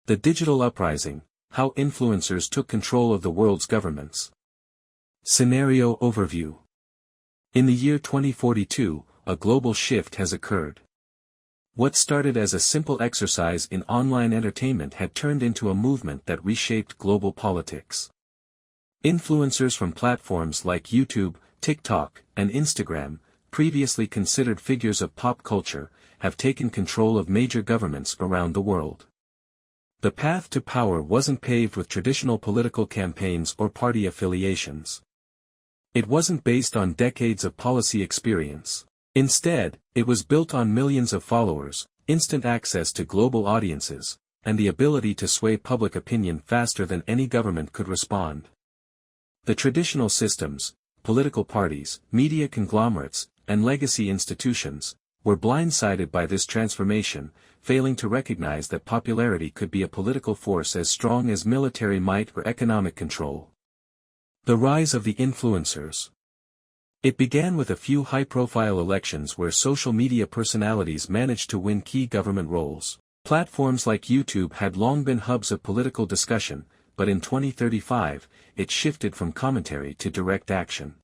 The Digital Uprising: How Influencers Took Control of the World's Governments. Scenario Overview. In the year 2042, a global shift has occurred. What started as a simple exercise in online entertainment had turned into a movement that reshaped global politics. Influencers from platforms like YouTube, TikTok, and Instagram, previously considered figures of pop culture, have taken control of major governments around the world. The path to power wasn't paved with traditional political campaigns or party affiliations. It wasn't based on decades of policy experience. Instead, it was built on millions of followers, instant access to global audiences, and the ability to sway public opinion faster than any government could respond. The traditional systems, political parties, media conglomerates, and legacy institutions, were blindsided by this transformation, failing to recognize that popularity could be a political force as strong as military might or economic control. The rise of the influencers. It began with a few high-profile elections where social media personalities managed to win key government roles. Platforms like YouTube had long been hubs of political discussion, but in 2035, it shifted from commentary to direct action.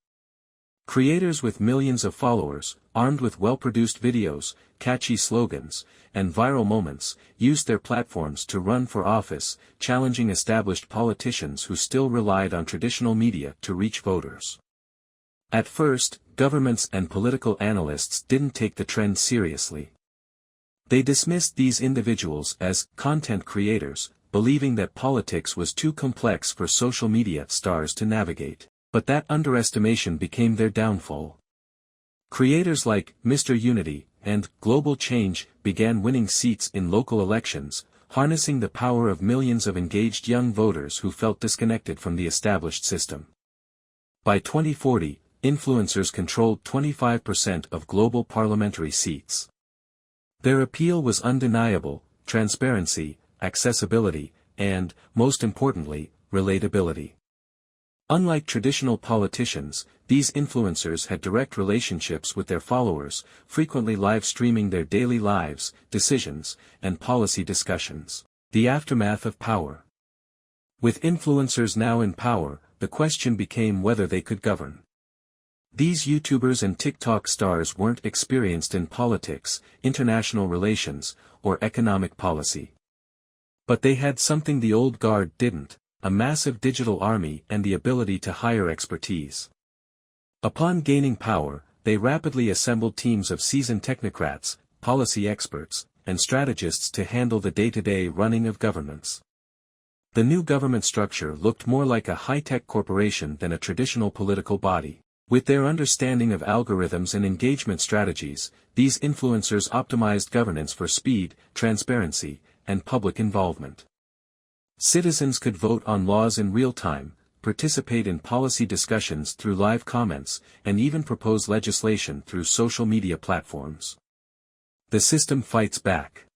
Creators with millions of followers, armed with well-produced videos, catchy slogans, and viral moments, used their platforms to run for office, challenging established politicians who still relied on traditional media to reach voters. At first, governments and political analysts didn't take the trend seriously. They dismissed these individuals as content creators, believing that politics was too complex for social media stars to navigate. But that underestimation became their downfall. Creators like Mr. Unity and Global Change began winning seats in local elections, harnessing the power of millions of engaged young voters who felt disconnected from the established system. By 2040, influencers controlled 25% of global parliamentary seats. Their appeal was undeniable: transparency, accessibility, and, most importantly, relatability. Unlike traditional politicians, these influencers had direct relationships with their followers, frequently live-streaming their daily lives, decisions, and policy discussions. The aftermath of power. With influencers now in power, the question became whether they could govern. These YouTubers and TikTok stars weren't experienced in politics, international relations, or economic policy. But they had something the old guard didn't: a massive digital army and the ability to hire expertise. Upon gaining power, they rapidly assembled teams of seasoned technocrats, policy experts, and strategists to handle the day-to-day running of governments. The new government structure looked more like a high-tech corporation than a traditional political body. With their understanding of algorithms and engagement strategies, these influencers optimized governance for speed, transparency, and public involvement. Citizens could vote on laws in real time, participate in policy discussions through live comments, and even propose legislation through social media platforms. The system fights back.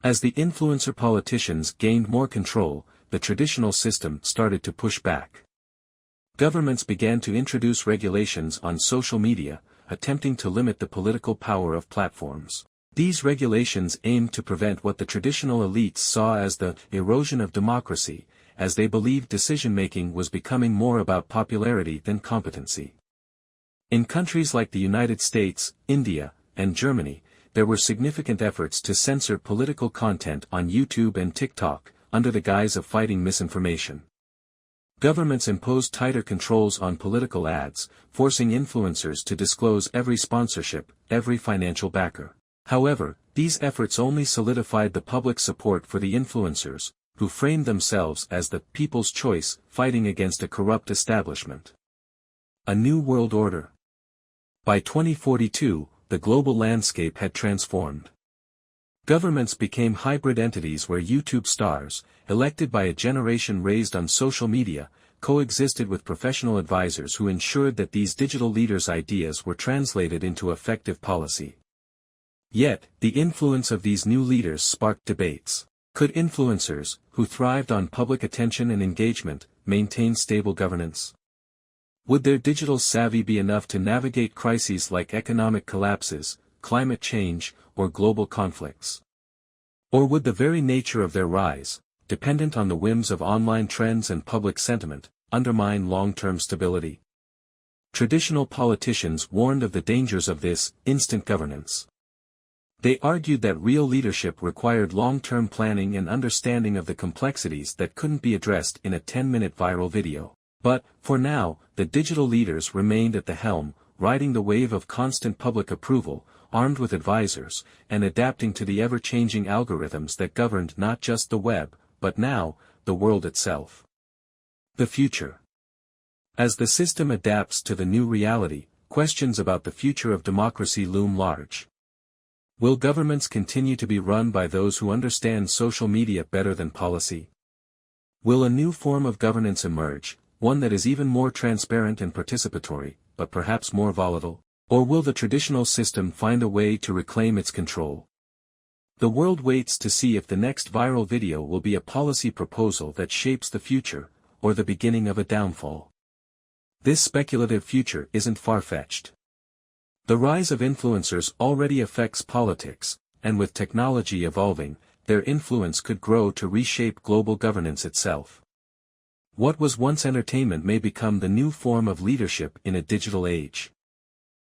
As the influencer politicians gained more control, the traditional system started to push back. Governments began to introduce regulations on social media, attempting to limit the political power of platforms. These regulations aimed to prevent what the traditional elites saw as the erosion of democracy, as they believed decision-making was becoming more about popularity than competency. In countries like the United States, India, and Germany, there were significant efforts to censor political content on YouTube and TikTok, under the guise of fighting misinformation. Governments imposed tighter controls on political ads, forcing influencers to disclose every sponsorship, every financial backer. However, these efforts only solidified the public support for the influencers, who framed themselves as the people's choice, fighting against a corrupt establishment. A new world order. By 2042, the global landscape had transformed. Governments became hybrid entities where YouTube stars, elected by a generation raised on social media, coexisted with professional advisors who ensured that these digital leaders' ideas were translated into effective policy. Yet, the influence of these new leaders sparked debates. Could influencers, who thrived on public attention and engagement, maintain stable governance? Would their digital savvy be enough to navigate crises like economic collapses, climate change, or global conflicts? Or would the very nature of their rise, dependent on the whims of online trends and public sentiment, undermine long-term stability? Traditional politicians warned of the dangers of this instant governance. They argued that real leadership required long-term planning and understanding of the complexities that couldn't be addressed in a 10-minute viral video. But, for now, the digital leaders remained at the helm, riding the wave of constant public approval, armed with advisors, and adapting to the ever-changing algorithms that governed not just the web, but now, the world itself. The future. As the system adapts to the new reality, questions about the future of democracy loom large. Will governments continue to be run by those who understand social media better than policy? Will a new form of governance emerge, one that is even more transparent and participatory, but perhaps more volatile? Or will the traditional system find a way to reclaim its control? The world waits to see if the next viral video will be a policy proposal that shapes the future, or the beginning of a downfall. This speculative future isn't far-fetched. The rise of influencers already affects politics, and with technology evolving, their influence could grow to reshape global governance itself. What was once entertainment may become the new form of leadership in a digital age.